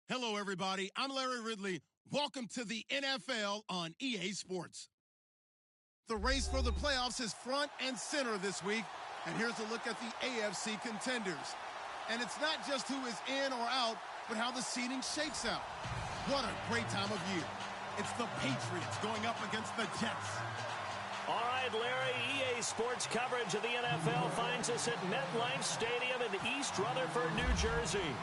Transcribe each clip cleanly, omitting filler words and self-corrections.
Hello, everybody. I'm Larry Ridley. Welcome to the NFL on EA Sports. The race for the playoffs is front and center this week, and here's a look at the AFC contenders. And it's not just who is in or out, but how the seeding shakes out. What a great time of year. It's the Patriots going up against the Jets. All right, Larry, EA Sports coverage of the NFL finds us at MetLife Stadium in East Rutherford, New Jersey.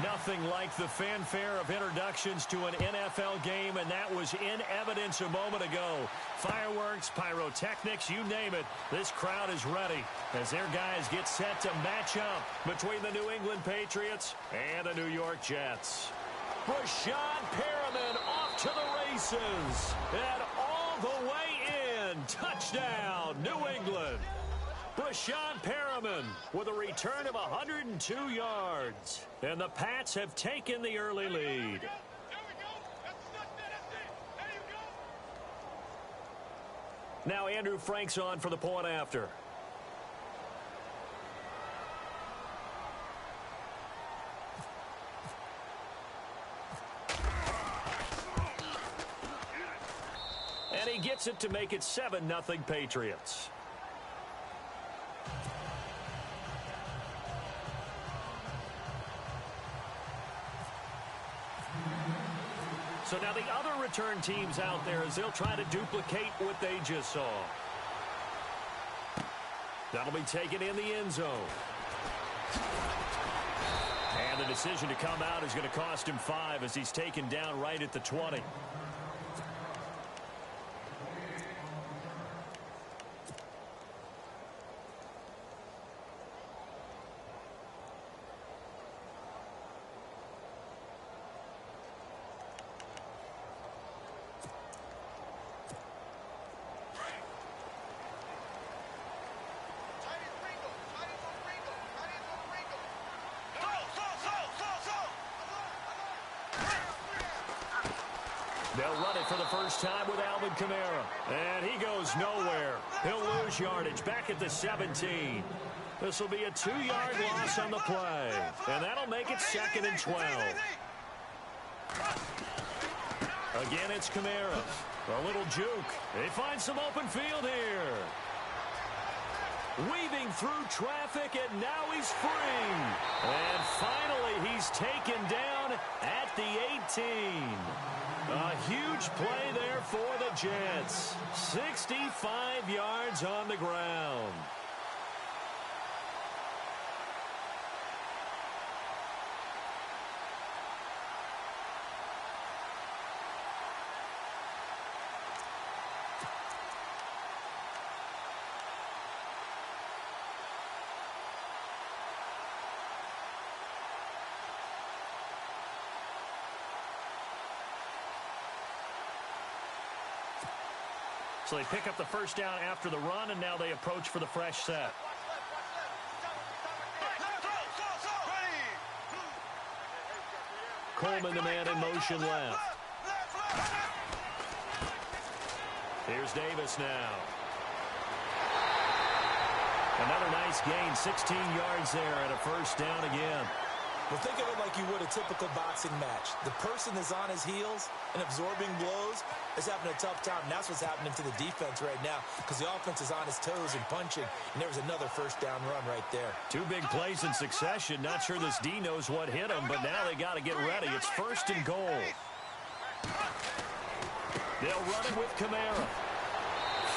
Nothing like the fanfare of introductions to an NFL game, and that was in evidence a moment ago. Fireworks, pyrotechnics, you name it. This crowd is ready as their guys get set to match up between the New England Patriots and the New York Jets. Rashad Perriman off to the races and all the way in. Touchdown, New England. Rashad Perriman with a return of 102 yards. And the Pats have taken the early lead. Now Andrew Frank's on for the point after. And he gets it to make it 7-0 Patriots. So now the other return teams out there as they'll try to duplicate what they just saw. That'll be taken in the end zone. And the decision to come out is going to cost him 5 as he's taken down right at the 20. They'll run it for the first time with Alvin Kamara. And he goes nowhere. He'll lose yardage back at the 17. This will be a 2-yard loss on the play. And that'll make it 2nd and 12. Again, it's Kamara. A little juke. They find some open field here. Weaving through traffic, and now he's free. And finally, he's taken down at the 18. A huge play there for the Jets. 65 yards on the ground. So they pick up the first down after the run, and now they approach for the fresh set. Coleman, the man in motion left. Here's Davis now. Another nice gain, 16 yards there, and a first down again. Well, think of it like you would a typical boxing match. The person that's on his heels and absorbing blows is having a tough time. And that's what's happening to the defense right now because the offense is on his toes and punching. And there was another first down run right there. 2 big plays in succession. Not sure this D knows what hit him, but now they got to get ready. It's 1st and goal. They'll run it with Kamara.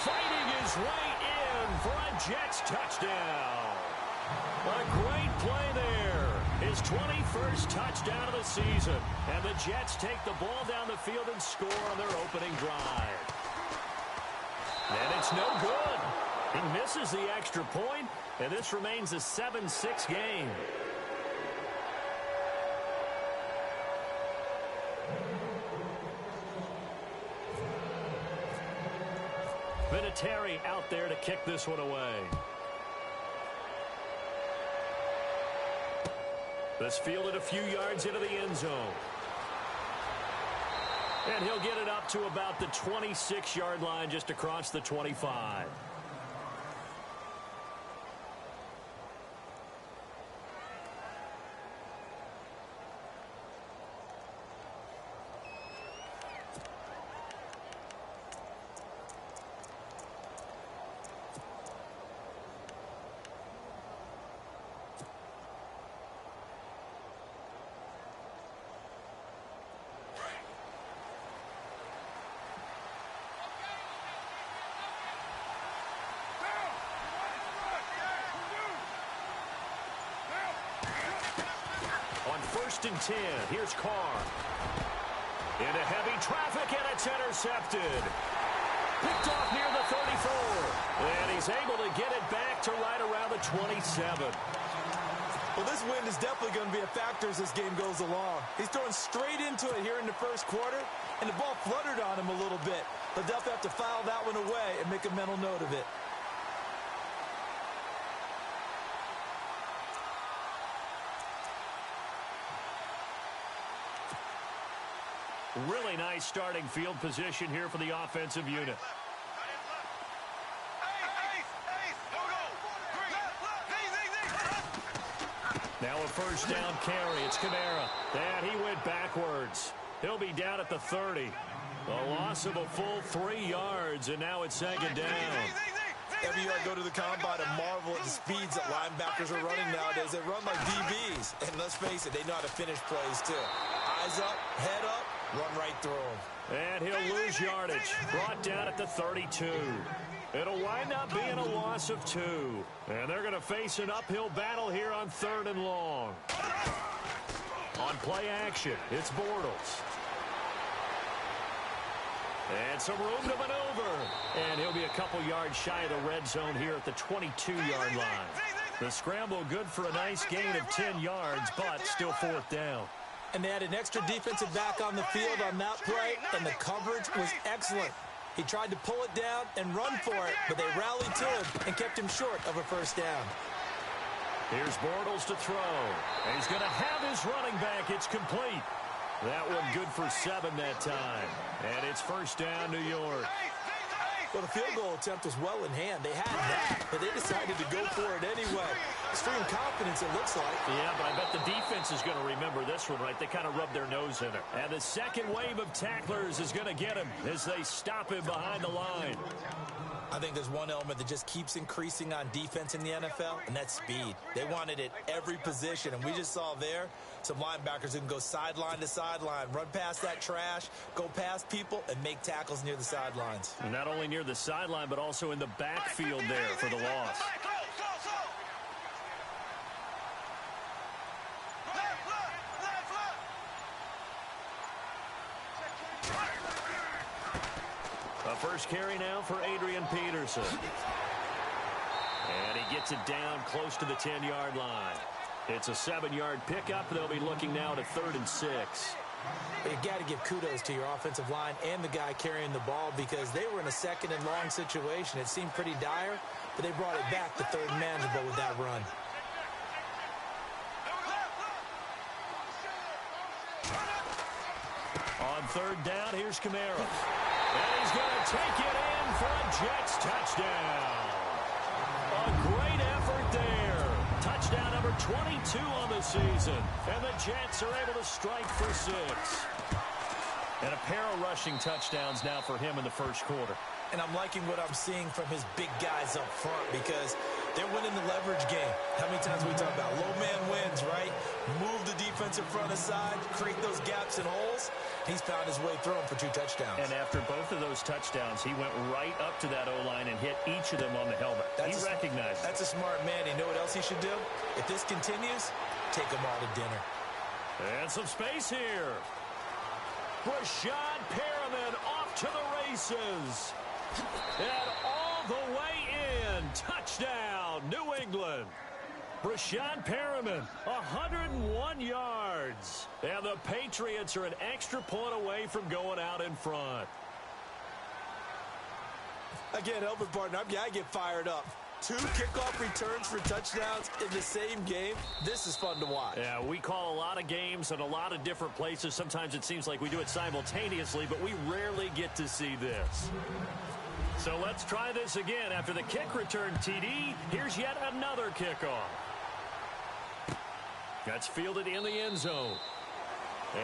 Fighting his way in for a Jets touchdown. A great play there. His 21st touchdown of the season. And the Jets take the ball down the field and score on their opening drive. And it's no good. He misses the extra point, and this remains a 7-6 game. Vinatieri out there to kick this one away. This fielded a few yards into the end zone. And he'll get it up to about the 26-yard line just across the 25. 1st and 10. Here's Carr. Into heavy traffic, and it's intercepted. Picked off near the 34. And he's able to get it back to right around the 27. Well, this wind is definitely going to be a factor as this game goes along. He's throwing straight into it here in the first quarter, and the ball fluttered on him a little bit. But they'll have to file that one away and make a mental note of it. Really nice starting field position here for the offensive unit. Now a 1st down carry. It's Kamara. And he went backwards. He'll be down at the 30. A loss of a full 3 yards, and now it's 2nd down. Every year I go to the combine and marvel at the speeds that linebackers are running nowadays. They run like DBs. And let's face it, they know how to finish plays too. Eyes up, head up, run right through them. And he'll lose yardage. Brought down at the 32. It'll wind up being a loss of 2. And they're going to face an uphill battle here on 3rd and long. On play action, it's Bortles. And some room to maneuver. And he'll be a couple yards shy of the red zone here at the 22-yard line. The scramble good for a nice gain of 10 yards, but still 4th down. And they had an extra defensive back on the field on that play, and the coverage was excellent. He tried to pull it down and run for it, but they rallied to him and kept him short of a 1st down. Here's Bortles to throw. And he's going to have his running back. It's complete. That one good for 7 that time. And it's 1st down, New York. Well, the field goal attempt was well in hand. They had that, but they decided to go for it anyway. Extreme confidence, it looks like. Yeah, but I bet the defense is going to remember this one, right? They kind of rubbed their nose in it. And the second wave of tacklers is going to get him as they stop him behind the line. I think there's one element that just keeps increasing on defense in the NFL, and that's speed. They want it at every position, and we just saw there some linebackers who can go sideline to sideline, run past that trash, go past people, and make tackles near the sidelines. And not only near the sideline, but also in the backfield there for the loss. A first carry now for Adrian Peterson. And he gets it down close to the 10-yard line. It's a 7-yard pickup. They'll be looking now to 3rd and 6. You got to give kudos to your offensive line and the guy carrying the ball because they were in a 2nd and long situation. It seemed pretty dire, but they brought it back to 3rd and manageable with that run. On 3rd down, here's Kamara. And he's going to take it in for a Jets touchdown. A great effort there. Touchdown number 22 on the season. And the Jets are able to strike for 6. And a pair of rushing touchdowns now for him in the first quarter. And I'm liking what I'm seeing from his big guys up front because they're winning the leverage game. How many times we talk about low man wins, right? Move the defensive front aside, create those gaps and holes. He's found his way through them for 2 touchdowns. And after both of those touchdowns, he went right up to that O-line and hit each of them on the helmet. He recognized it. That's a smart man. You know what else he should do? If this continues, take them all to dinner. And some space here. Rashad Perriman off to the races. And all the way in. Touchdown, New England. Rashad Perriman, 101 yards. And the Patriots are an extra point away from going out in front. I can't help it, partner. I get fired up. 2 kickoff returns for touchdowns in the same game. This is fun to watch. Yeah, we call a lot of games in a lot of different places. Sometimes it seems like we do it simultaneously, but we rarely get to see this. So let's try this again. After the kick return TD, here's yet another kickoff. That's fielded in the end zone.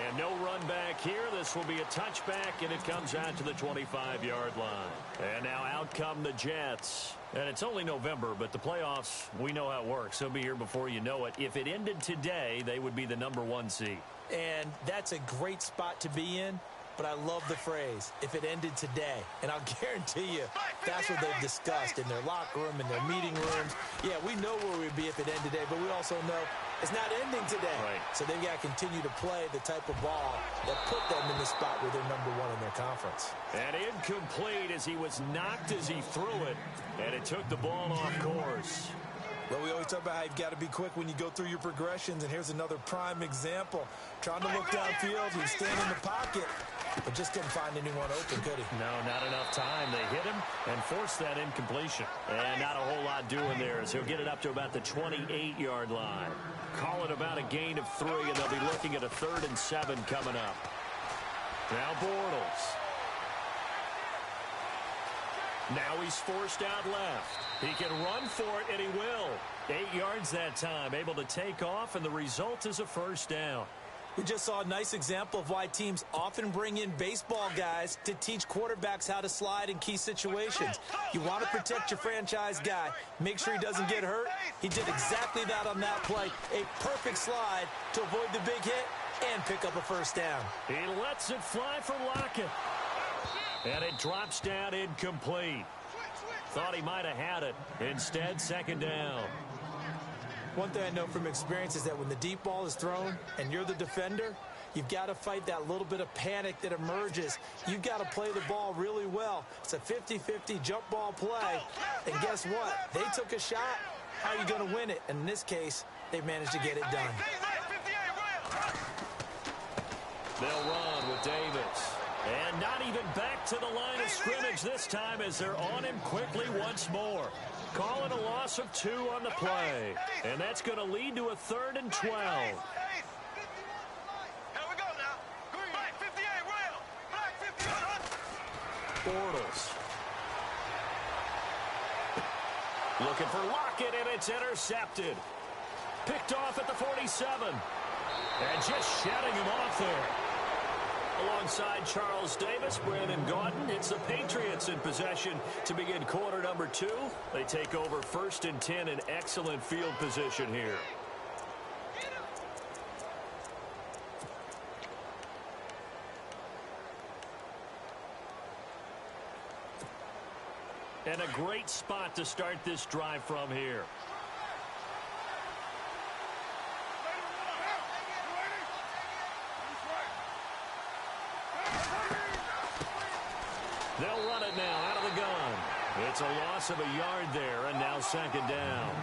And no run back here. This will be a touchback, and it comes out to the 25-yard line. And now out come the Jets. And it's only November, but the playoffs, we know how it works. They'll be here before you know it. If it ended today, they would be the #1 seed. And that's a great spot to be in. But I love the phrase, if it ended today. And I'll guarantee you, that's what they've discussed in their locker room, in their meeting rooms. Yeah, we know where we'd be if it ended today, but we also know It's not ending today. Right. So they've got to continue to play the type of ball that put them in the spot where they're #1 in their conference. And incomplete as he was knocked as he threw it, and it took the ball off course. Well, we always talk about how you've got to be quick when you go through your progressions, and here's another prime example. Trying to look downfield, he was standing in the pocket, but just couldn't find anyone open, could he? No, not enough time. They hit him and forced that incompletion. And not a whole lot doing there as he'll get it up to about the 28-yard line. Call it about a gain of 3, and they'll be looking at a 3rd and 7 coming up. Now Bortles. Now he's forced out left. He can run for it, and he will. 8 yards that time, able to take off, and the result is a 1st down. We just saw a nice example of why teams often bring in baseball guys to teach quarterbacks how to slide in key situations. You want to protect your franchise guy. Make sure he doesn't get hurt. He did exactly that on that play. A perfect slide to avoid the big hit and pick up a 1st down. He lets it fly for Lockett. And it drops down incomplete. Thought he might have had it. Instead, 2nd down. One thing I know from experience is that when the deep ball is thrown and you're the defender, you've got to fight that little bit of panic that emerges. You've got to play the ball really well. It's a 50-50 jump ball play. And guess what? They took a shot. How are you going to win it? And in this case, they managed to get it done. They'll run with Davis. And not even back to the line of scrimmage this time as they're on him quickly once more. Calling a loss of 2 on the play. And that's going to lead to a 3rd and 12. Bortles. Looking for Lockett, and it's intercepted. Picked off at the 47. And just shutting him off there. Alongside Charles Davis, Brandon Gaudin, it's the Patriots in possession to begin quarter number 2. They take over 1st and 10 in excellent field position here. And a great spot to start this drive from here. They'll run it now out of the gun. It's a loss of a yard there, and now 2nd down.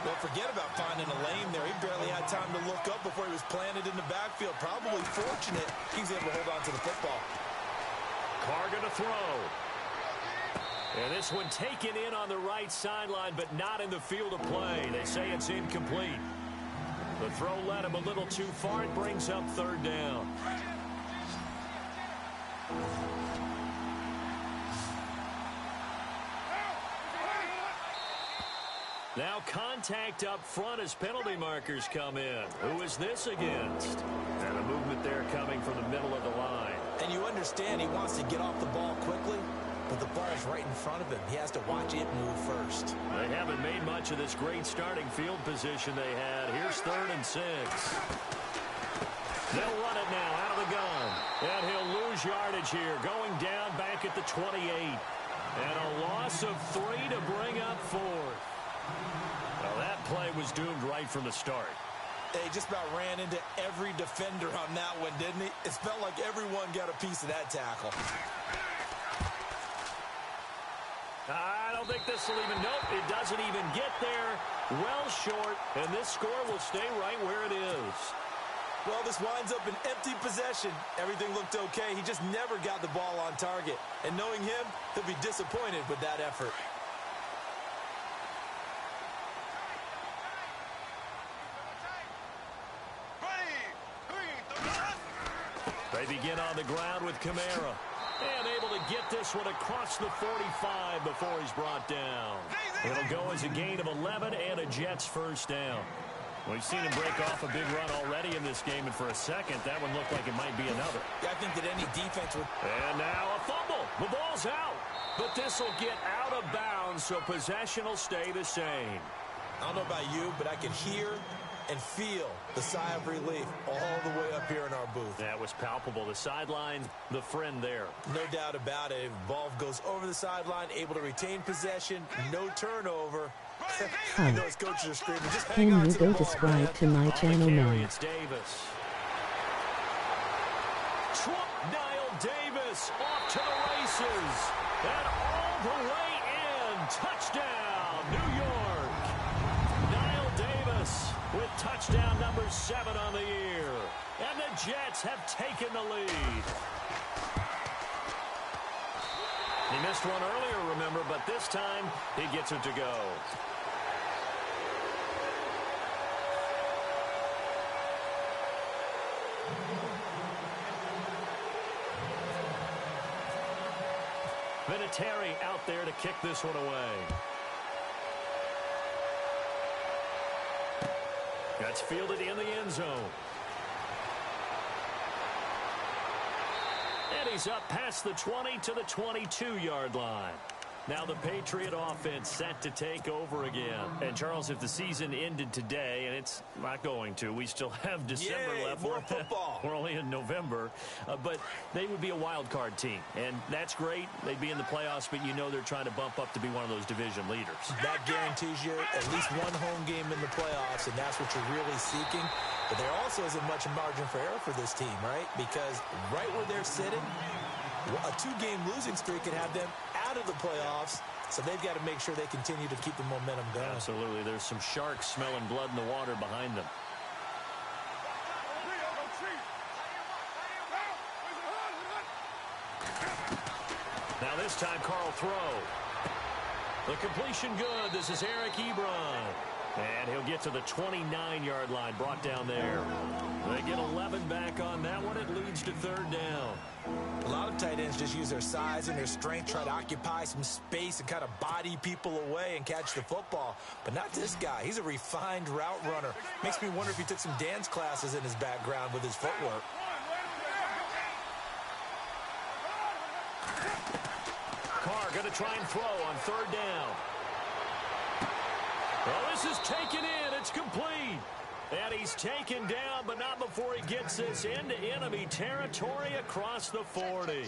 Well, forget about finding a lane there. He barely had time to look up before he was planted in the backfield. Probably fortunate he was able to hold on to the football. Carr going to throw. And this one taken in on the right sideline, but not in the field of play. They say it's incomplete. The throw led him a little too far. It brings up 3rd down. Now contact up front as penalty markers come in. Who is this against? And a movement there coming from the middle of the line. And you understand he wants to get off the ball quickly, but the ball is right in front of him. He has to watch it move first. They haven't made much of this great starting field position they had. Here's 3rd and 6. They'll run it now out of the gun. And he'll lose yardage here, going down back at the 28. And a loss of 3 to bring up 4th. Well, that play was doomed right from the start. They just about ran into every defender on that one, didn't he? It felt like everyone got a piece of that tackle. I don't think this will even, nope, it doesn't even get there. Well short, and this score will stay right where it is. Well, this winds up an empty possession. Everything looked okay. He just never got the ball on target. And knowing him, he'll be disappointed with that effort. They begin on the ground with Kamara. And able to get this one across the 45 before he's brought down. It'll go as a gain of 11 and a Jets 1st down. We've seen him break off a big run already in this game, and for a second, that one looked like it might be another. Yeah, I think that any defense would... And now a fumble. The ball's out. But this will get out of bounds, so possession will stay the same. I don't know about you, but I could hear and feel the sigh of relief all the way up here in our booth. That was palpable. The sideline, the friend there. No doubt about it. Ball goes over the sideline, able to retain possession, no turnover. I know his coaches are screaming, just Can hang on you to the go ball, subscribe man. to my On channel the carry, now? it's Davis. Niall Davis off to the races. And all the way in. Touchdown, New York. Niall Davis with touchdown number 7 on the year. And the Jets have taken the lead. He missed one earlier, remember, but this time he gets it to go. Vinatieri out there to kick this one away. That's fielded in the end zone. And he's up past the 20 to the 22-yard line. Now the Patriot offense set to take over again. And, Charles, if the season ended today, and it's not going to, we still have December left. More football. We're only in November. But they would be a wild card team. And that's great. They'd be in the playoffs, but you know they're trying to bump up to be one of those division leaders. That guarantees you at least one home game in the playoffs, and that's what you're really seeking. But there also isn't much margin for error for this team, right? Because right where they're sitting, a 2-game losing streak could have them out of the playoffs, so they've got to make sure they continue to keep the momentum going. Absolutely. There's some sharks smelling blood in the water behind them. Now this time, Carl throw. The completion good. This is Eric Ebron. And he'll get to the 29-yard line, brought down there. They get 11 back on that one. It leads to 3rd down. A lot of tight ends just use their size and their strength, try to occupy some space and kind of body people away and catch the football. But not this guy. He's a refined route runner. Makes me wonder if he took some dance classes in his background with his footwork. Carr going to try and throw on 3rd down. Well, this is taken in. It's complete. And he's taken down, but not before he gets this into enemy territory across the 40.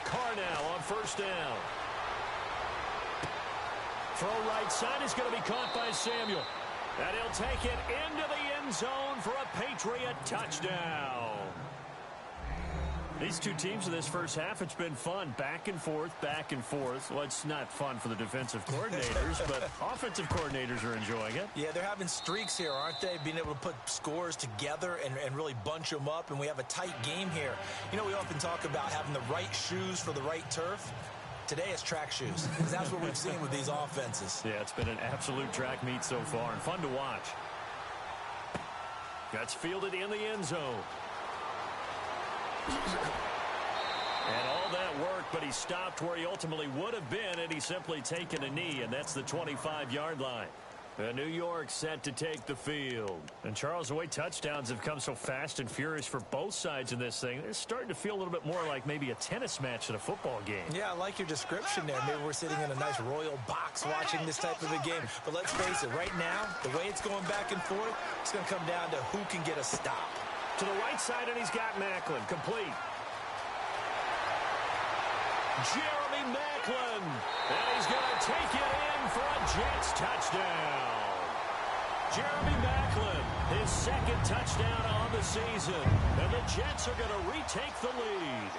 Carr now on 1st down. Throw right side is going to be caught by Samuel. And he'll take it into the end zone for a Patriot touchdown. These two teams in this first half, it's been fun. Back and forth, back and forth. Well, it's not fun for the defensive coordinators, but offensive coordinators are enjoying it. Yeah, they're having streaks here, aren't they? Being able to put scores together and really bunch them up, and we have a tight game here. You know, we often talk about having the right shoes for the right turf. Today it's track shoes, because that's what we've seen with these offenses. Yeah, it's been an absolute track meet so far, and fun to watch. That's fielded in the end zone. And all that work, but he stopped where he ultimately would have been had he simply taken a knee, and that's the 25-yard line. New York set to take the field. And, Charles, the way touchdowns have come so fast and furious for both sides in this thing, it's starting to feel a little bit more like maybe a tennis match at a football game. Yeah, I like your description there. Maybe we're sitting in a nice royal box watching this type of a game. But let's face it, right now, the way it's going back and forth, it's going to come down to who can get a stop. To the right side, and he's got Macklin. Complete. Jeremy Macklin. And he's going to take it in for a Jets touchdown. Jeremy Macklin, his 2nd touchdown on the season. And the Jets are going to retake the lead.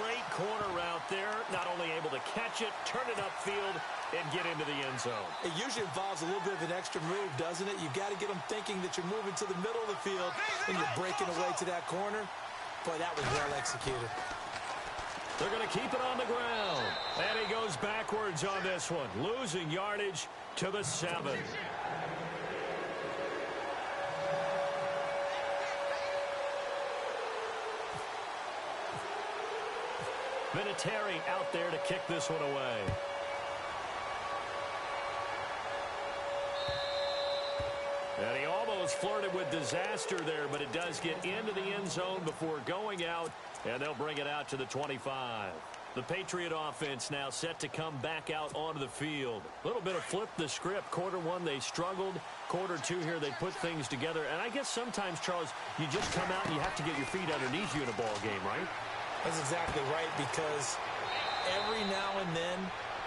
Great corner route there. Not only able to catch it, turn it upfield, and get into the end zone. It usually involves a little bit of an extra move, doesn't it? You've got to get them thinking that you're moving to the middle of the field and you're breaking away to that corner. Boy, that was well executed. They're going to keep it on the ground. And he goes backwards on this one, losing yardage to the 7. Vinatieri out there to kick this one away. And he almost flirted with disaster there, but it does get into the end zone before going out, and they'll bring it out to the 25. The Patriot offense now set to come back out onto the field. A little bit of flip the script. Quarter one, they struggled. Quarter two here, they put things together. And I guess sometimes, Charles, you just come out and you have to get your feet underneath you in a ball game, right? That's exactly right, because every now and then,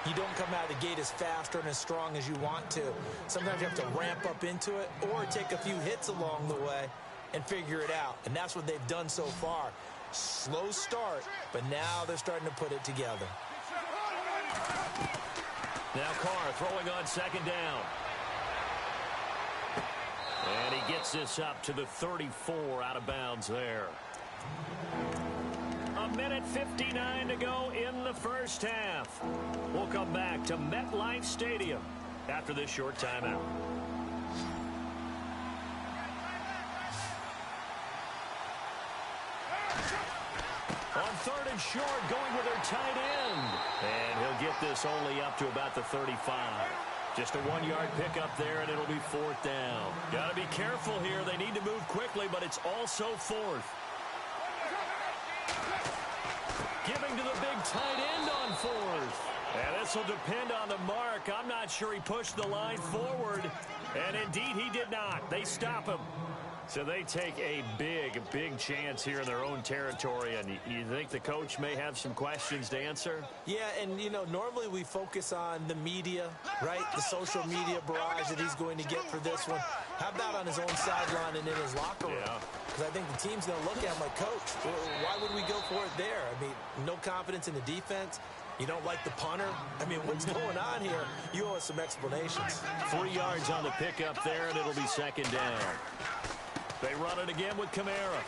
you don't come out of the gate as fast or as strong as you want to. Sometimes you have to ramp up into it or take a few hits along the way and figure it out. And that's what they've done so far. Slow start, but now they're starting to put it together. Now Carr throwing on second down. And he gets this up to the 34 out of bounds there. A minute 59 to go in the first half. We'll come back to MetLife Stadium after this short timeout. On third and short, going with their tight end. And he'll get this only up to about the 35. Just a 1-yard pickup there, and it'll be fourth down. Got to be careful here. They need to move quickly, but it's also fourth. Giving to the big tight end on fourth. And this will depend on the mark. I'm not sure he pushed the line forward. And indeed, he did not. They stop him. So they take a big chance here in their own territory. And you think the coach may have some questions to answer? Yeah, and, you know, normally we focus on the media, right? The social media barrage that he's going to get for this one. How about on his own sideline and in his locker room? Yeah. Because I think the team's going to look at him like, Coach, why would we go for it there? I mean, no confidence in the defense. You don't like the punter? I mean, what's going on here? You owe us some explanations. 3 yards on the pickup there, and it'll be second down. They run it again with Kamara.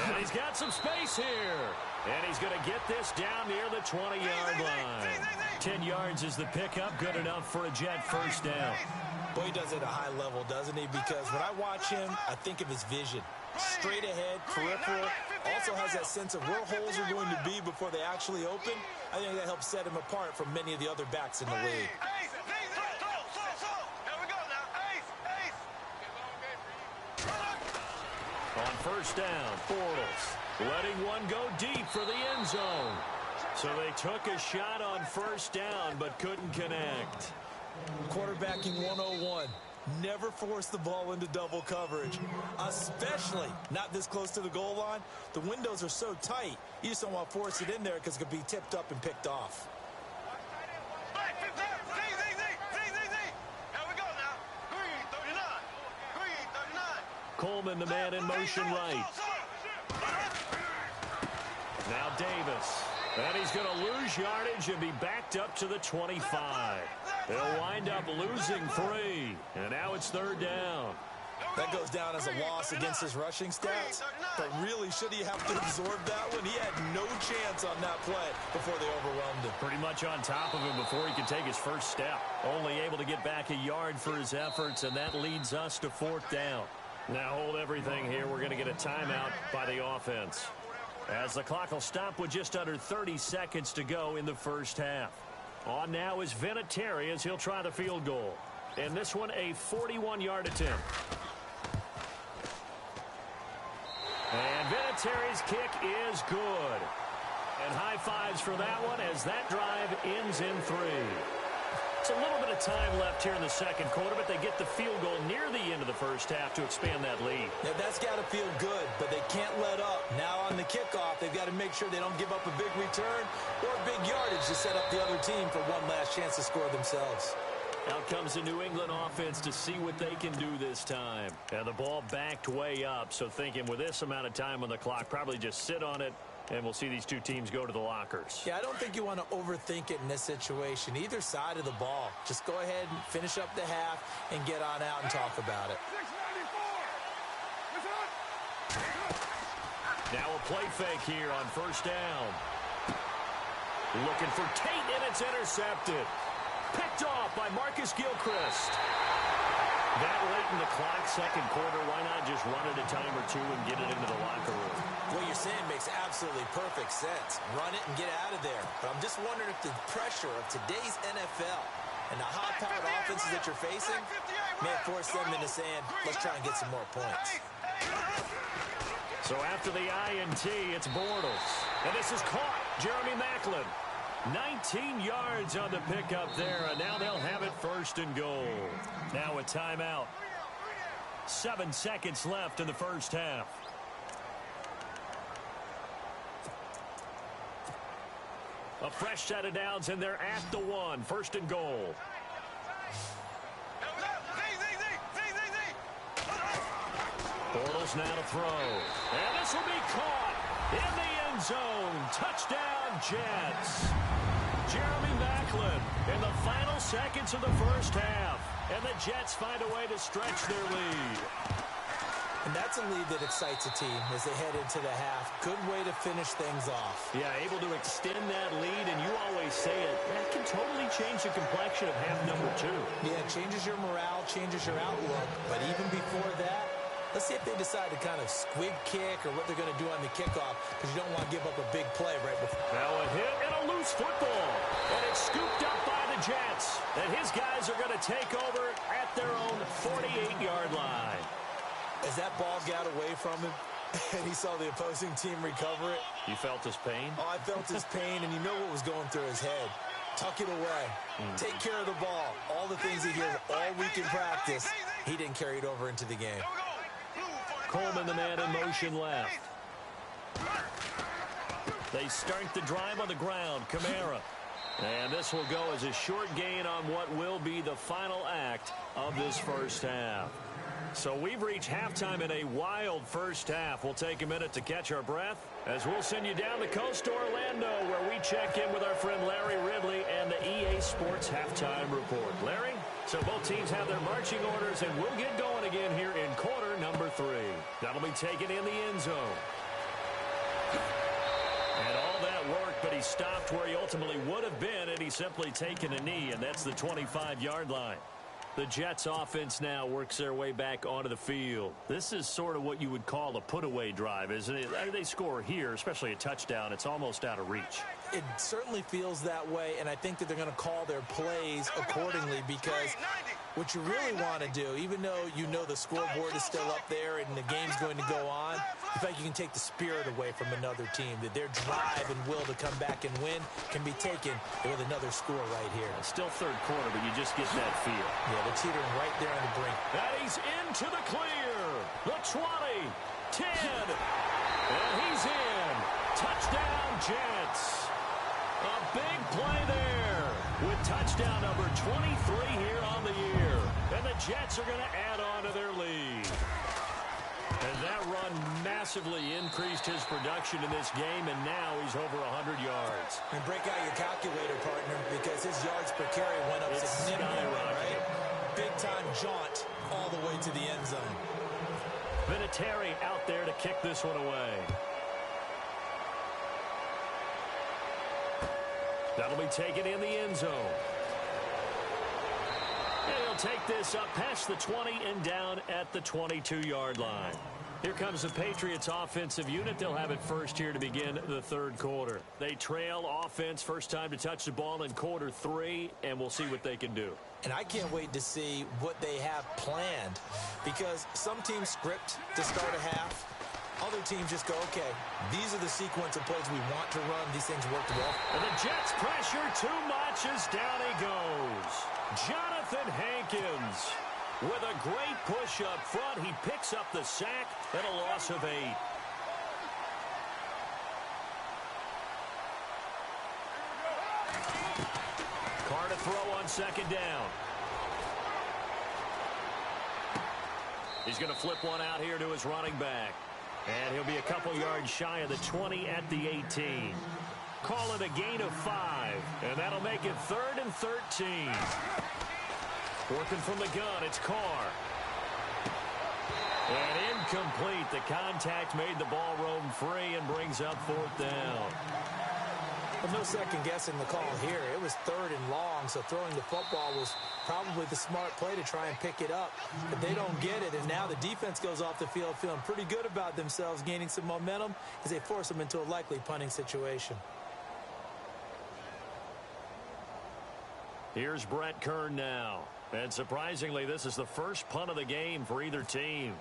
And he's got some space here. And he's going to get this down near the 20-yard line. 10 yards is the pickup. Good enough for a Jet first down. Boy, he does it at a high level, doesn't he? Because when I watch him, I think of his vision. Straight ahead, peripheral. Also has that sense of where holes are going to be before they actually open. I think that helps set him apart from many of the other backs in the league. On first down, Bortles letting one go deep for the end zone. So they took a shot on first down but couldn't connect. Quarterbacking 101. Never force the ball into double coverage, especially not this close to the goal line. The windows are so tight, you just don't want to force it in there because it could be tipped up and picked off. Coleman, the man in motion right. Now Davis. And he's going to lose yardage and be backed up to the 25. They'll wind up losing 3. And now it's third down. That goes down as a loss against his rushing stats. But really, should he have to absorb that one? He had no chance on that play before they overwhelmed him. Pretty much on top of him before he could take his first step. Only able to get back a yard for his efforts, and that leads us to fourth down. Now hold everything here. We're going to get a timeout by the offense, as the clock will stop with just under 30 seconds to go in the first half. On now is Vinatieri as he'll try the field goal. And this one a 41-yard attempt. And Vinatieri's kick is good. And high fives for that one as that drive ends in 3. It's a little bit of time left here in the second quarter, but they get the field goal near the end of the first half to expand that lead. Now, that's got to feel good, but they can't let up. Now on the kickoff, they've got to make sure they don't give up a big return or a big yardage to set up the other team for one last chance to score themselves. Out comes the New England offense to see what they can do this time. And the ball backed way up, so thinking with this amount of time on the clock, probably just sit on it, and we'll see these two teams go to the lockers. Yeah, I don't think you want to overthink it in this situation. Either side of the ball. Just go ahead and finish up the half and get on out and talk about it. Now a play fake here on first down. Looking for Tate, and it's intercepted. Picked off by Marcus Gilchrist. That late in the clock, second quarter, why not just run it a time or two and get it into the locker room? What you're saying makes absolutely perfect sense. Run it and get out of there. But I'm just wondering if the pressure of today's NFL and the high-powered offenses that you're facing may have forced them into saying, let's try and get some more points. So after the INT, it's Bortles. And this is caught. Jeremy Maclin. 19 yards on the pickup there, and now they'll have it first and goal. Now a timeout. 7 seconds left in the first half. A fresh set of downs, and they're at the 1. First and goal. Bortles now to throw. And this will be caught in the end zone. Touchdown, Jets. Jeremy Maclin in the final seconds of the first half. And the Jets find a way to stretch their lead. And that's a lead that excites a team as they head into the half. Good way to finish things off. Yeah, able to extend that lead, and you always say it, that can totally change the complexion of half number 2. Yeah, it changes your morale, changes your outlook. But even before that, let's see if they decide to kind of squib kick or what they're going to do on the kickoff, because you don't want to give up a big play right before. Now a hit and a loose football. And it's scooped up by the Jets. And his guys are going to take over at their own 48-yard line. As that ball got away from him and he saw the opposing team recover it. You felt his pain? Oh, I felt his pain, and you know what was going through his head. Tuck it away. Take care of the ball. All the things he hears all week in practice, he didn't carry it over into the game. Coleman, the man in motion left. They start the drive on the ground. Kamara. And this will go as a short gain on what will be the final act of this first half. So we've reached halftime in a wild first half. We'll take a minute to catch our breath as we'll send you down the coast to Orlando, where we check in with our friend Larry Ridley and the EA Sports Halftime Report. Larry, so both teams have their marching orders, and we'll get going again here in quarter number 3. That'll be taken in the end zone. And all that worked, but he stopped where he ultimately would have been, and he's simply taken a knee, and that's the 25-yard line. The Jets offense now works their way back onto the field. This is sort of what you would call a put-away drive, isn't it? I mean, they score here, especially a touchdown. It's almost out of reach. It certainly feels that way, and I think that they're going to call their plays accordingly, because what you really want to do, even though you know the scoreboard is still up there and the game's going to go on, in fact, you can take the spirit away from another team, that their drive and will to come back and win can be taken with another score right here. Still third quarter, but you just get that feel. Yeah, they're teetering right there on the brink. And he's into the clear. The 20, 10, and he's in. Touchdown, Jets. A big play there with touchdown number 23 here on the year. And the Jets are going to add on to their lead. And that run massively increased his production in this game, and now he's over 100 yards. And break out your calculator, partner, because his yards per carry went up significantly, right? Big-time jaunt all the way to the end zone. Vinatieri out there to kick this one away. That'll be taken in the end zone. And he'll take this up past the 20 and down at the 22-yard line. Here comes the Patriots offensive unit. They'll have it first here to begin the third quarter. They trail offense, first time to touch the ball in quarter 3, and we'll see what they can do. And I can't wait to see what they have planned, because some teams script to start a half. Other teams just go, okay, these are the sequence of plays we want to run. These things worked well. And the Jets pressure too much as down he goes. Jonathan Hankins with a great push up front. He picks up the sack and a loss of 8. Carr to throw on second down. He's going to flip one out here to his running back. And he'll be a couple yards shy of the 20 at the 18. Call it a gain of 5. And that'll make it 3rd and 13. Working from the gun, it's Carr. And incomplete. The contact made the ball roam free and brings up 4th down. Well, no second guessing the call here. It was 3rd and long, so throwing the football was probably the smart play to try and pick it up. But they don't get it, and now the defense goes off the field feeling pretty good about themselves, gaining some momentum as they force them into a likely punting situation. Here's Brett Kern now. And surprisingly, this is the first punt of the game for either team.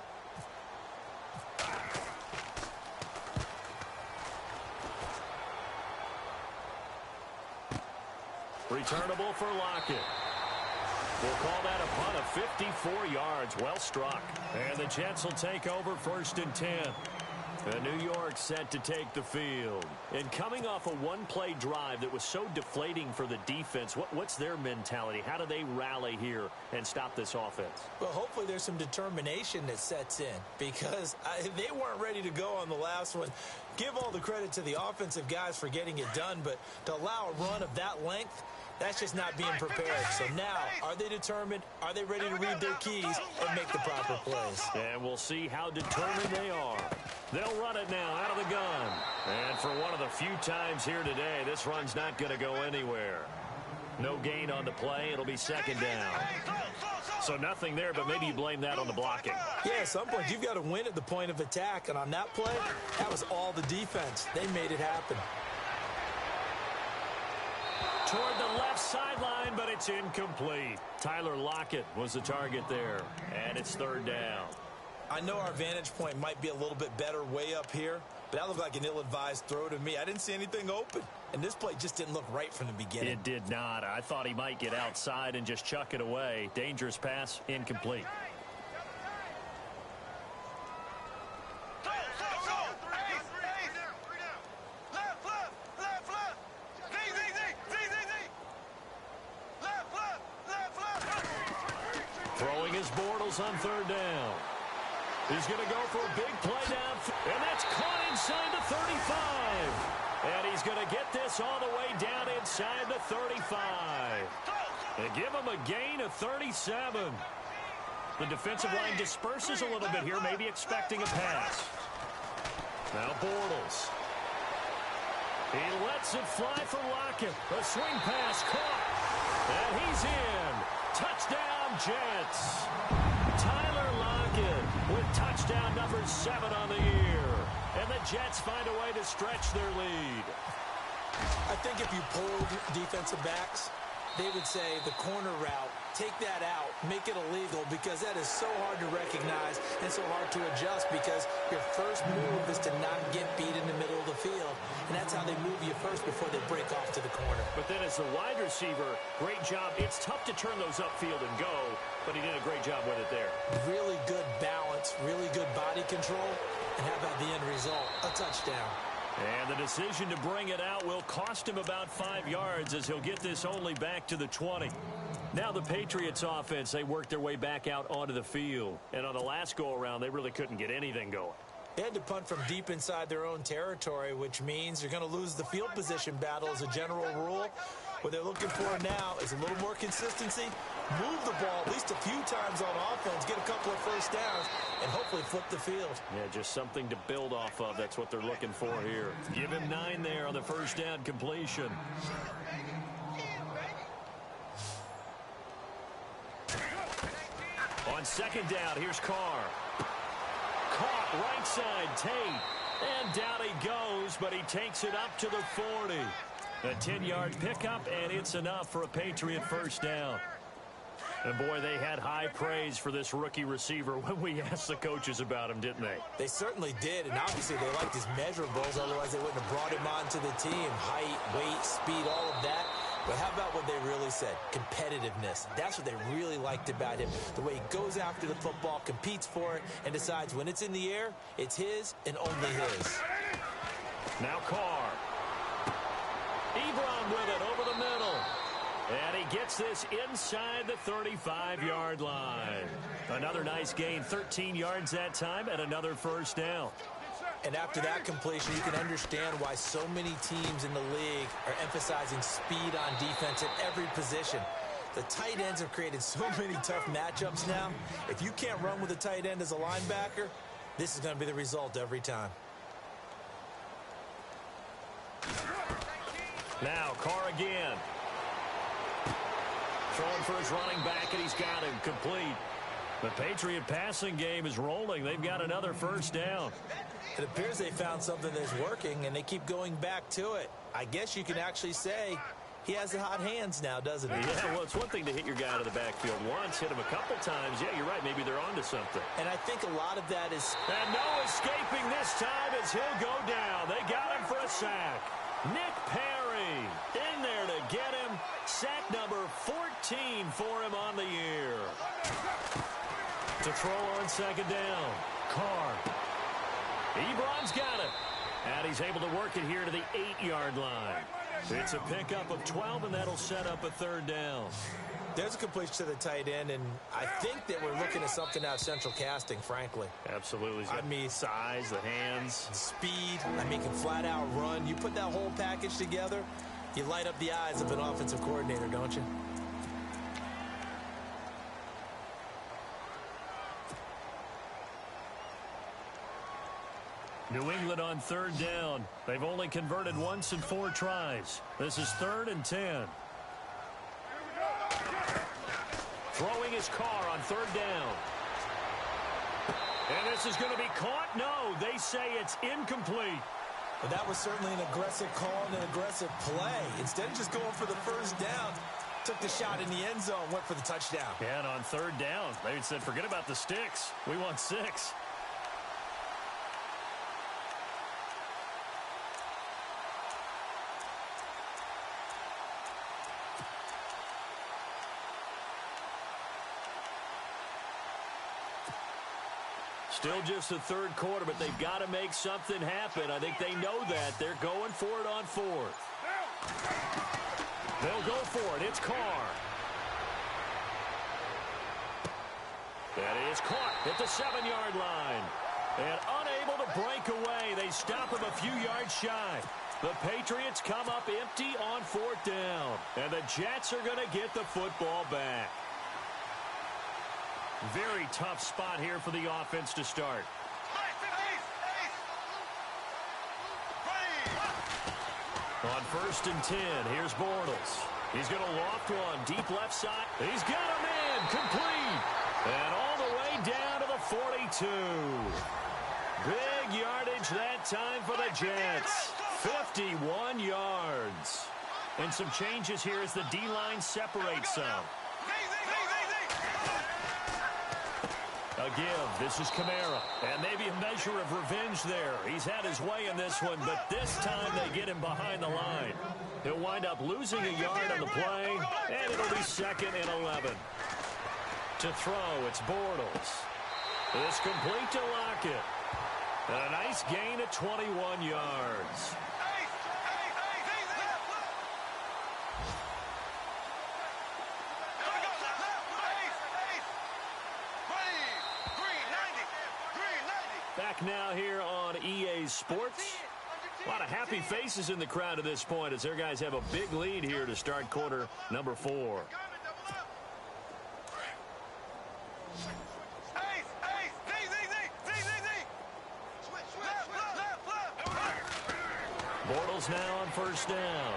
returnable for Lockett. We'll call that a punt of 54 yards. Well struck. And the Jets will take over 1st and 10. And New York set to take the field. And coming off a one-play drive that was so deflating for the defense, what's their mentality? How do they rally here and stop this offense? Well, hopefully there's some determination that sets in because they weren't ready to go on the last one. Give all the credit to the offensive guys for getting it done, but to allow a run of that length, that's just not being prepared. So now, are they determined? Are they ready to read their keys and make the proper plays? And we'll see how determined they are. They'll run it now out of the gun. And for one of the few times here today, this run's not going to go anywhere. No gain on the play. It'll be 2nd down. So nothing there, but maybe you blame that on the blocking. Yeah, at some point, you've got to win at the point of attack. And on that play, that was all the defense. They made it happen. Toward the left sideline, but it's incomplete. Tyler Lockett was the target there, and it's 3rd down. I know our vantage point might be a little bit better way up here, but that looked like an ill-advised throw to me. I didn't see anything open, and this play just didn't look right from the beginning. It did not. I thought he might get outside and just chuck it away. Dangerous pass, incomplete. Throwing his Bortles on 3rd down. He's going to go for a big play down, and that's caught inside the 35. And he's going to get this all the way down inside the 35. They give him a gain of 37. The defensive line disperses a little bit here, maybe expecting a pass. Now Bortles. He lets it fly for Lockett. A swing pass caught. And he's in. Touchdown, Jets. Tyler Lockett with touchdown number 7 on the year. And the Jets find a way to stretch their lead. I think if you polled defensive backs, they would say the corner route, take that out, make it illegal, because that is so hard to recognize and so hard to adjust because your first move is to not get beat in the middle of the field. And that's how they move you first before they break off to the corner. But then as the wide receiver, great job. It's tough to turn those upfield and go, but he did a great job with it there. Really good balance, really good body control. And how about the end result? A touchdown. And the decision to bring it out will cost him about 5 yards as he'll get this only back to the 20. Now the Patriots offense, they worked their way back out onto the field. And on the last go-around, they really couldn't get anything going. They had to punt from deep inside their own territory, which means you're going to lose the field position battle as a general rule. What they're looking for now is a little more consistency, move the ball at least a few times on offense, get a couple of first downs, and hopefully flip the field. Yeah, just something to build off of. That's what they're looking for here. Give him 9 there on the first down completion. On 2nd down, here's Carr. Caught right side, Tate. And down he goes, but he takes it up to the 40. A 10-yard pickup, and it's enough for a Patriot first down. And, boy, they had high praise for this rookie receiver when we asked the coaches about him, didn't they? They certainly did, and obviously they liked his measurables. Otherwise, they wouldn't have brought him onto the team. Height, weight, speed, all of that. But how about what they really said? Competitiveness. That's what they really liked about him. The way he goes after the football, competes for it, and decides when it's in the air, it's his and only his. Now Carr. Ebron with it over the middle. And he gets this inside the 35-yard line. Another nice gain, 13 yards that time, and another first down. And after that completion, you can understand why so many teams in the league are emphasizing speed on defense at every position. The tight ends have created so many tough matchups now. If you can't run with a tight end as a linebacker, this is going to be the result every time. Now Carr again. Throwing for his running back, and he's got him complete. The Patriot passing game is rolling. They've got another first down. It appears they found something that's working, and they keep going back to it. I guess you can actually say he has the hot hands now, doesn't he? Yeah, well, it's one thing to hit your guy out of the backfield once, hit him a couple times. Yeah, you're right. Maybe they're onto something. And I think a lot of that is... And no escaping this time as he'll go down. They got him for a sack. Nick Perry in there to get him. sack number 14 for him on the year. To throw on second down. Carr. Ebron's got it. And he's able to work it here to the 8-yard line. It's a pickup of 12, and that'll set up a third down. There's a completion to the tight end, and I think that we're looking at something out of central casting, frankly. Absolutely. I mean, size, the hands. Speed. I mean, can flat out run. You put that whole package together, you light up the eyes of an offensive coordinator, don't you? New England on third down. They've only converted once in 4 tries. This is 3rd and 10. Throwing his Carr on third down. And this is going to be caught? No, they say it's incomplete. But that was certainly an aggressive call and an aggressive play. Instead of just going for the first down, took the shot in the end zone, went for the touchdown. Yeah, and on third down, they said, forget about the sticks. We want 6. Still just the third quarter, but they've got to make something happen. I think they know that. They're going for it on 4th. They'll go for it. It's Carr. That is caught at the 7-yard line. And unable to break away. They stop him a few yards shy. The Patriots come up empty on 4th down. And the Jets are going to get the football back. Very tough spot here for the offense to start. On 1st and 10, here's Bortles. He's going to loft one, deep left side. He's got a man, complete. And all the way down to the 42. Big yardage that time for the Jets. 51 yards. And some changes here as the D-line separates some. A give. This is Kamara. And maybe a measure of revenge there. He's had his way in this one, but this time they get him behind the line. He'll wind up losing a yard on the play, and it'll be 2nd and 11. To throw, it's Bortles. It's complete to Lockett. And a nice gain of 21 yards. Back now here on EA Sports. A lot of happy faces in the crowd at this point as their guys have a big lead here to start quarter number 4. Bortles now on 1st down.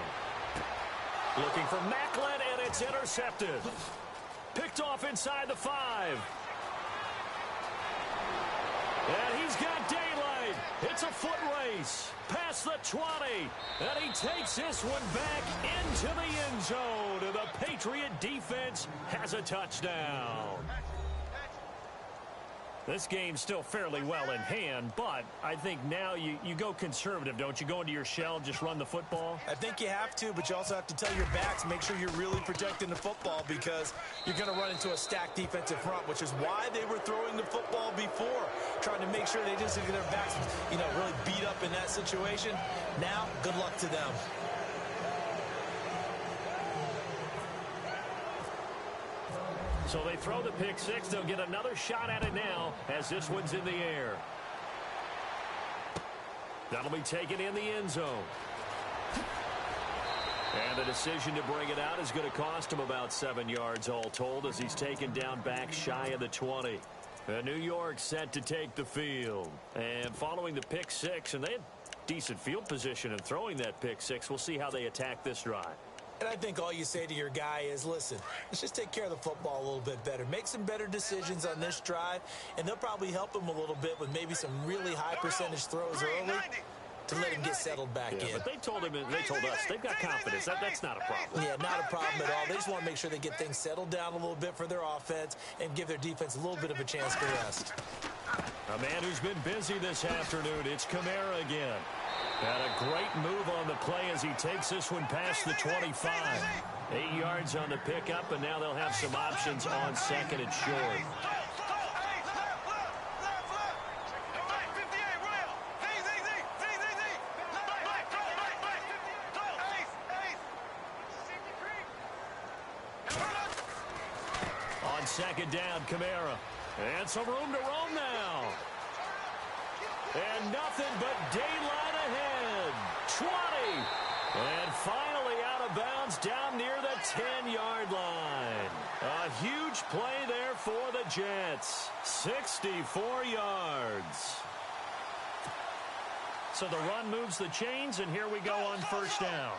Looking for Macklin, and it's intercepted. Picked off inside the 5. And he's got daylight. It's a foot race. Past the 20. And he takes this one back into the end zone. And the Patriot defense has a touchdown. This game's still fairly well in hand, but I think now you go conservative, don't you? Go into your shell, just run the football? I think you have to, but you also have to tell your backs, make sure you're really protecting the football because you're going to run into a stacked defensive front, which is why they were throwing the football before, trying to make sure they just get their backs, really beat up in that situation. Now, good luck to them. So they throw the pick 6. They'll get another shot at it now as this one's in the air. That'll be taken in the end zone. And the decision to bring it out is going to cost him about 7 yards all told as he's taken down back shy of the 20. New York set to take the field. And following the pick 6, and they had decent field position in throwing that pick 6. We'll see how they attack this drive. And I think all you say to your guy is, listen, let's just take care of the football a little bit better. Make some better decisions on this drive, and they'll probably help him a little bit with maybe some really high percentage throws early to let him get settled back in. But they told us, they've got confidence. That's not a problem. Yeah, not a problem at all. They just want to make sure they get things settled down a little bit for their offense and give their defense a little bit of a chance to rest. A man who's been busy this afternoon, it's Kamara again. And a great move on the play as he takes this one past the 25. 8 yards on the pickup, and now they'll have some options on second and short. On second down, Kamara. And some room to roam now. And nothing but daylight ahead. 20. And finally out of bounds down near the 10-yard line. A huge play there for the Jets. 64 yards. So the run moves the chains, and here we go on first down.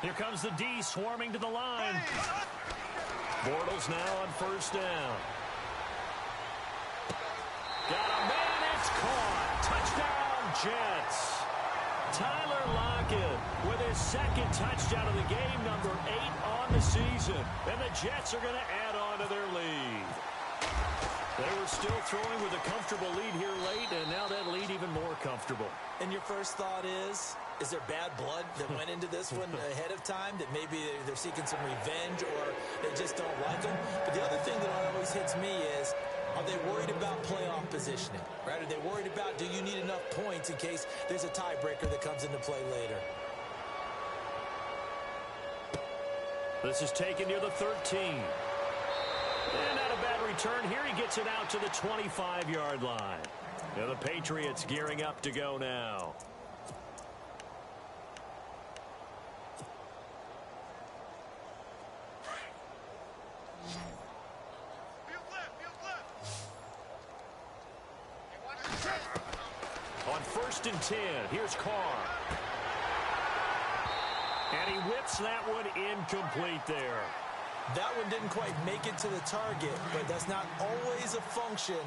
Here comes the D swarming to the line. Bortles now on first down. Got a man, it's caught. Touchdown, Jets. Tyler Lockett with his second touchdown of the game, number 8 on the season. And the Jets are going to add on to their lead. They were still throwing with a comfortable lead here late, and now that lead even more comfortable. And your first thought is there bad blood that went into this one ahead of time, that maybe they're seeking some revenge or they just don't like them? But the other thing that always hits me is, are they worried about playoff positioning? Right? Are they worried about, do you need enough points in case there's a tiebreaker that comes into play later? This is taken near the 13. And not a bad return here. He gets it out to the 25-yard line. Now the Patriots gearing up to go now. On first and 10, here's Carr. And he whips that one incomplete there. That one didn't quite make it to the target, but that's not always a function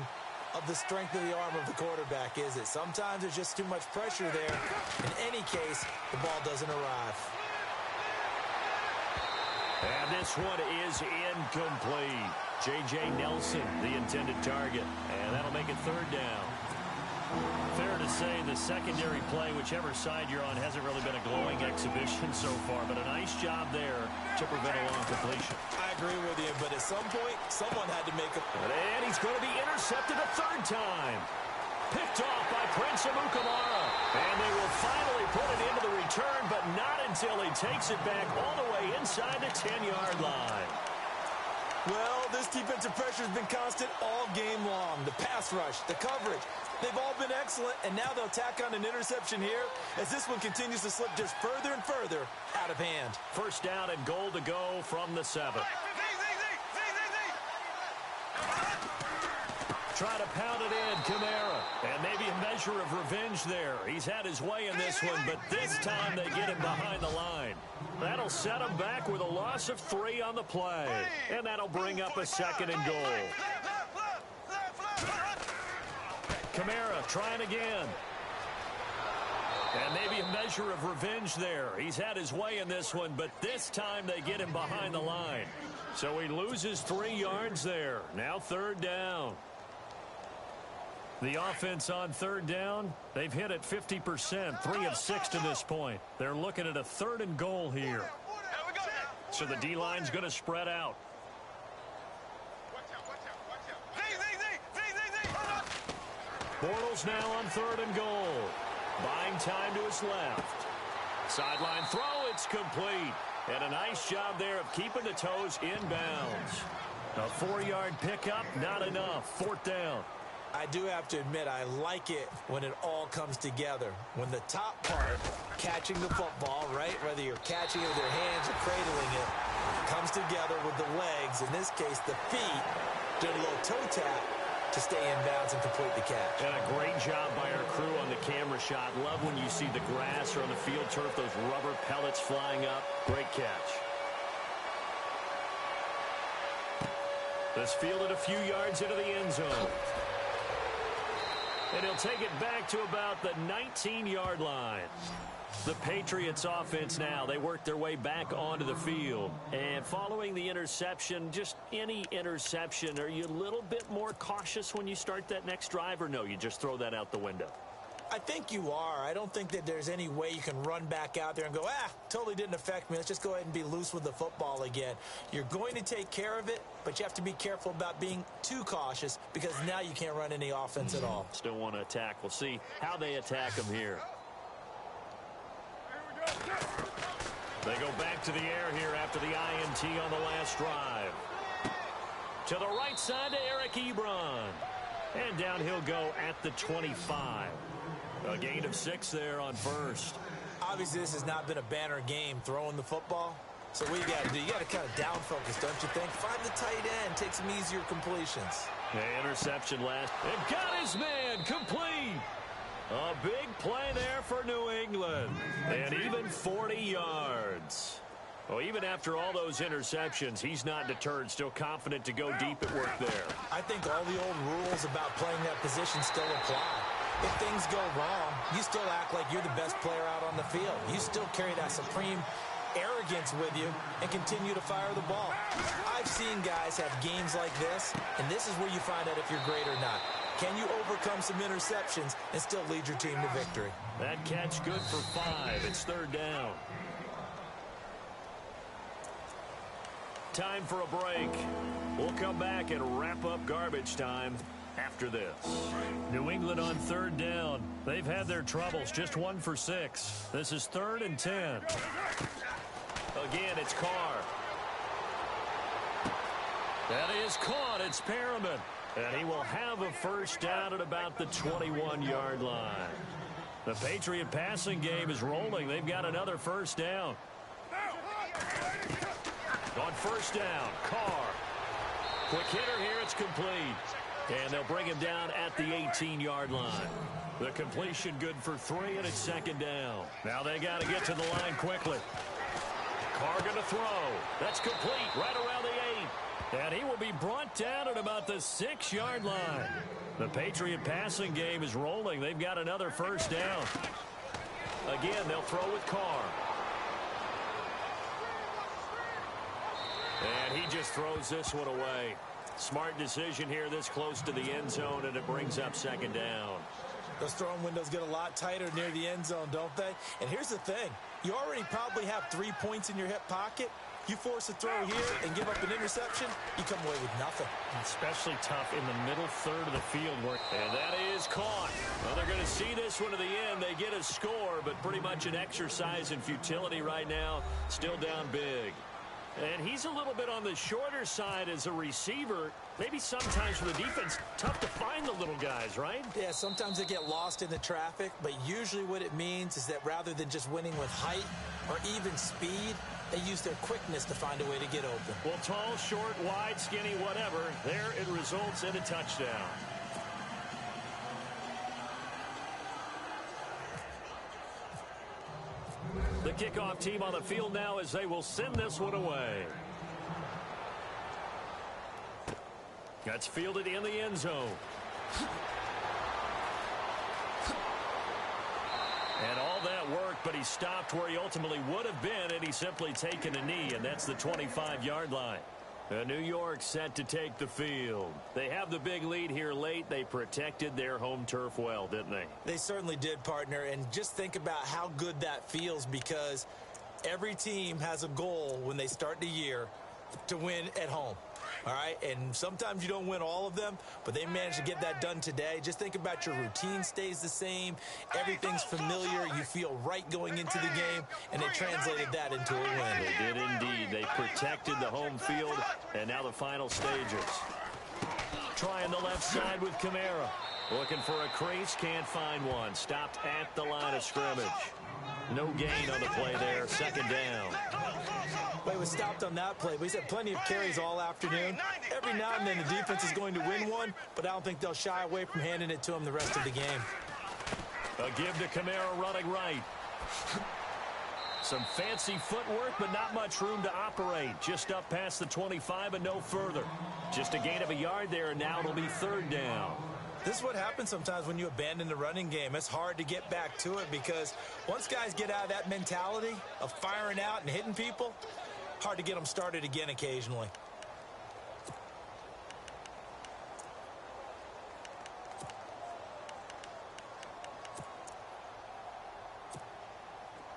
of the strength of the arm of the quarterback, is it? Sometimes there's just too much pressure there. In any case, the ball doesn't arrive. And this one is incomplete. J.J. Nelson, the intended target. And that'll make it third down. Fair to say the secondary play, whichever side you're on, hasn't really been a glowing exhibition so far, but a nice job there to prevent a long completion. I agree with you, but at some point, someone had to make a... And he's going to be intercepted a third time. Picked off by Prince Amukamara. And they will finally put it into the return, but not until he takes it back all the way inside the 10-yard line. Well, this defensive pressure has been constant all game long. The pass rush, the coverage, they've all been excellent, and now they'll tack on an interception here as this one continues to slip just further and further out of hand. First down and goal to go from the 7. Try to pound it in, Kamara. And maybe a measure of revenge there. He's had his way in this one, but this time they get him behind the line. That'll set him back with a loss of 3 on the play. And that'll bring up a second and goal. Kamara trying again. And maybe a measure of revenge there. He's had his way in this one, but this time they get him behind the line. So he loses 3 yards there. Now third down. The offense on third down, they've hit it 50%, 3 of 6 to this point. They're looking at a third and goal here. So the D-line's going to spread out. Bortles now on third and goal. Buying time to his left. Sideline throw, it's complete. And a nice job there of keeping the toes inbounds. A 4-yard pickup, not enough. Fourth down. I do have to admit, I like it when it all comes together. When the top part, catching the football, right, whether you're catching it with your hands or cradling it, comes together with the legs, in this case the feet, doing a little toe tap to stay in bounds and complete the catch. And a great job by our crew on the camera shot. Love when you see the grass or on the field turf, those rubber pellets flying up. Great catch. This fielded a few yards into the end zone. And he'll take it back to about the 19-yard line. The Patriots offense now, they work their way back onto the field. And following the interception, just any interception, are you a little bit more cautious when you start that next drive, or no, you just throw that out the window? I think you are. I don't think that there's any way you can run back out there and go, totally didn't affect me. Let's just go ahead and be loose with the football again. You're going to take care of it, but you have to be careful about being too cautious because now you can't run any offense at all. Still want to attack. We'll see how they attack him here. They go back to the air here after the INT on the last drive. To the right side to Eric Ebron. And down he'll go at the 25. A gain of 6 there on first. Obviously, this has not been a banner game throwing the football. So what you got to do, you got to kind of down focus, don't you think? Find the tight end, take some easier completions. Interception last. And got his man complete. A big play there for New England. And even 40 yards. Well, even after all those interceptions, he's not deterred, still confident to go deep at work there. I think all the old rules about playing that position still apply. If things go wrong, you still act like you're the best player out on the field. You still carry that supreme arrogance with you and continue to fire the ball. I've seen guys have games like this, and this is where you find out if you're great or not. Can you overcome some interceptions and still lead your team to victory? That catch good for 5. It's third down. Time for a break. We'll come back and wrap up garbage time after this. New England on third down. They've had their troubles. Just 1 for 6. This is 3rd and 10. Again, it's Carr. That is caught. It's Perriman. And he will have a first down at about the 21-yard line. The Patriot passing game is rolling. They've got another first down. On first down, Carr. Quick hitter here. It's complete. And they'll bring him down at the 18-yard line. The completion good for 3, and it's second down. Now they got to get to the line quickly. Carr going to throw. That's complete right around the 8. And he will be brought down at about the 6-yard line. The Patriot passing game is rolling. They've got another first down. Again, they'll throw with Carr. And he just throws this one away. Smart decision here this close to the end zone, and it brings up second down. Those throwing windows get a lot tighter near the end zone, don't they? And here's the thing. You already probably have 3 points in your hip pocket. You force a throw here and give up an interception, you come away with nothing. Especially tough in the middle third of the field. And that is caught. Well, they're going to see this one to the end. They get a score, but pretty much an exercise in futility right now. Still down big. And he's a little bit on the shorter side as a receiver. Maybe sometimes for the defense, tough to find the little guys, right? Yeah, sometimes they get lost in the traffic, but usually what it means is that rather than just winning with height or even speed, they use their quickness to find a way to get open. Well, tall, short, wide, skinny, whatever, there it results in a touchdown. The kickoff team on the field now as they will send this one away. That's fielded in the end zone. And all that worked, but he stopped where he ultimately would have been had he simply taken a knee, and that's the 25-yard line. New York set to take the field. They have the big lead here late. They protected their home turf well, didn't they? They certainly did, partner. And just think about how good that feels, because every team has a goal when they start the year to win at home. All right, and sometimes you don't win all of them, but they managed to get that done today. Just think about your routine stays the same. Everything's familiar. You feel right going into the game, and they translated that into a win. They did indeed. They protected the home field, and now the final stages. Trying the left side with Kamara. Looking for a crease, can't find one. Stopped at the line of scrimmage. No gain on the play there, second down. Well, he was stopped on that play, but he's had plenty of carries all afternoon. Every now and then the defense is going to win one, but I don't think they'll shy away from handing it to him the rest of the game. A give to Kamara running right. Some fancy footwork, but not much room to operate. Just up past the 25 and no further. Just a gain of a yard there, and now it'll be third down. This is what happens sometimes when you abandon the running game. It's hard to get back to it because once guys get out of that mentality of firing out and hitting people, hard to get them started again occasionally.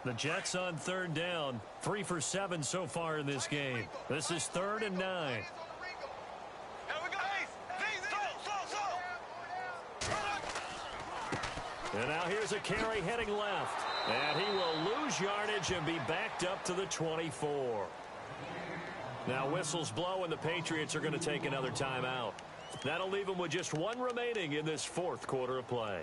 The Jets on third down. 3 for 7 so far in this game. This is 3rd and 9. And now here's a carry heading left. And he will lose yardage and be backed up to the 24. Now whistles blow and the Patriots are going to take another timeout. That'll leave them with just 1 remaining in this 4th quarter of play.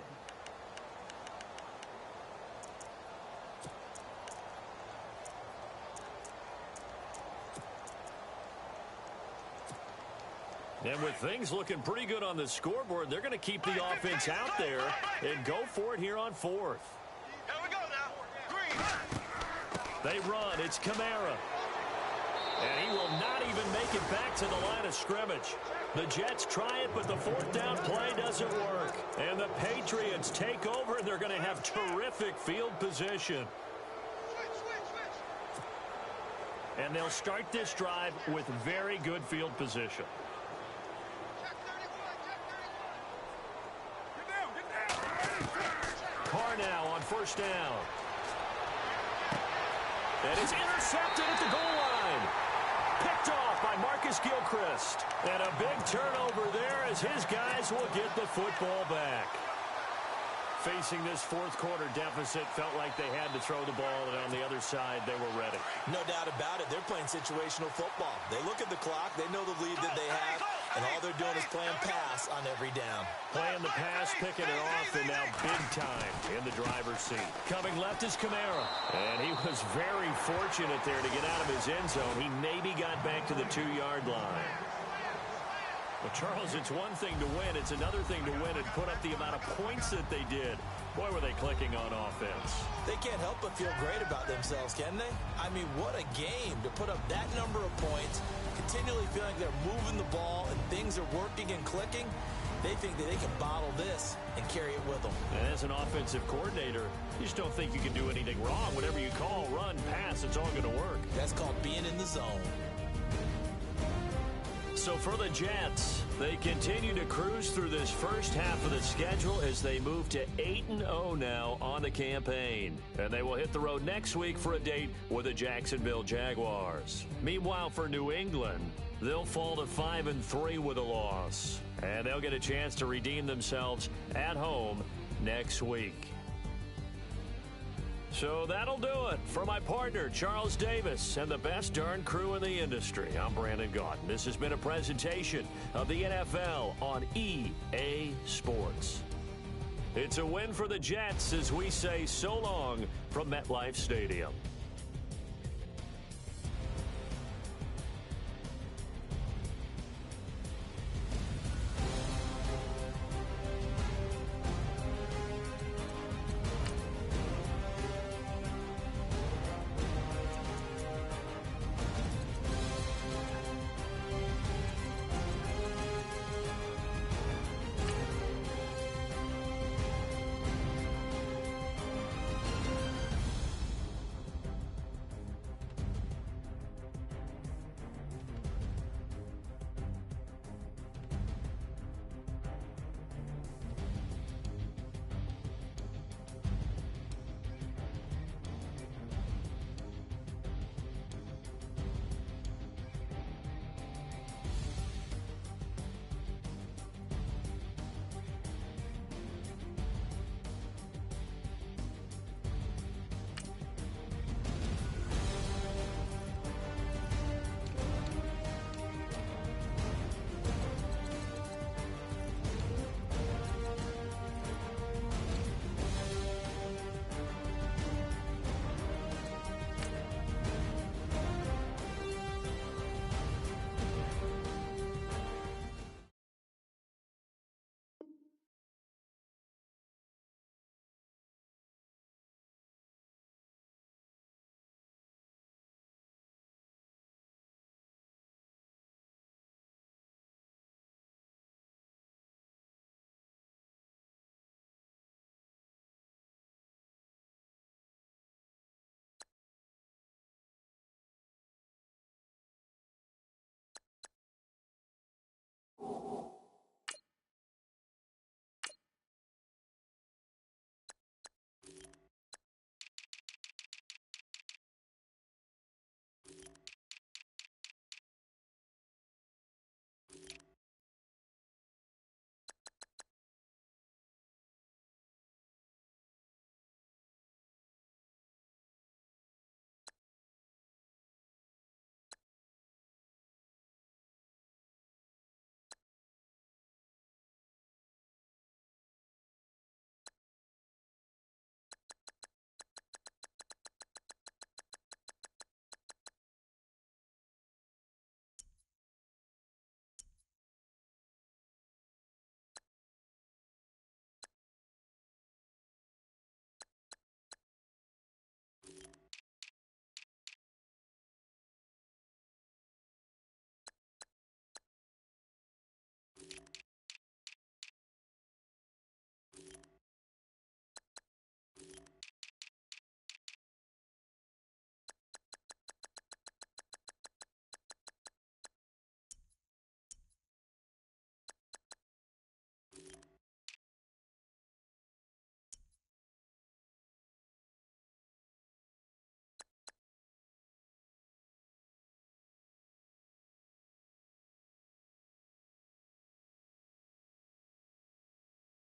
And with things looking pretty good on the scoreboard, they're going to keep the offense out there and go for it here on 4th. They run. It's Kamara. And he will not even make it back to the line of scrimmage. The Jets try it, but the 4th down play doesn't work. And the Patriots take over, and they're going to have terrific field position. And they'll start this drive with very good field position. Carr now on 1st down. And it's intercepted at the goal line. Picked off by Marcus Gilchrist. And a big turnover there as his guys will get the football back. Facing this 4th quarter deficit, felt like they had to throw the ball, and on the other side, they were ready. No doubt about it. They're playing situational football. They look at the clock. They know the lead that they have, and all they're doing is playing pass on every down. Playing the pass, picking it off, and now big time in the driver's seat. Coming left is Kamara. And he was very fortunate there to get out of his end zone. He maybe got back to the 2-yard line. Well, Charles, it's one thing to win. It's another thing to win and put up the amount of points that they did. Boy, were they clicking on offense. They can't help but feel great about themselves, can they? I mean, what a game to put up that number of points, continually feeling like they're moving the ball and things are working and clicking. They think that they can bottle this and carry it with them. And as an offensive coordinator, you just don't think you can do anything wrong. Whatever you call, run, pass, it's all going to work. That's called being in the zone. So for the Jets, they continue to cruise through this first half of the schedule as they move to 8-0 now on the campaign. And they will hit the road next week for a date with the Jacksonville Jaguars. Meanwhile, for New England, they'll fall to 5-3 with a loss. And they'll get a chance to redeem themselves at home next week. So that'll do it. For my partner, Charles Davis, and the best darn crew in the industry, I'm Brandon Gaudin. This has been a presentation of the NFL on EA Sports. It's a win for the Jets as we say so long from MetLife Stadium.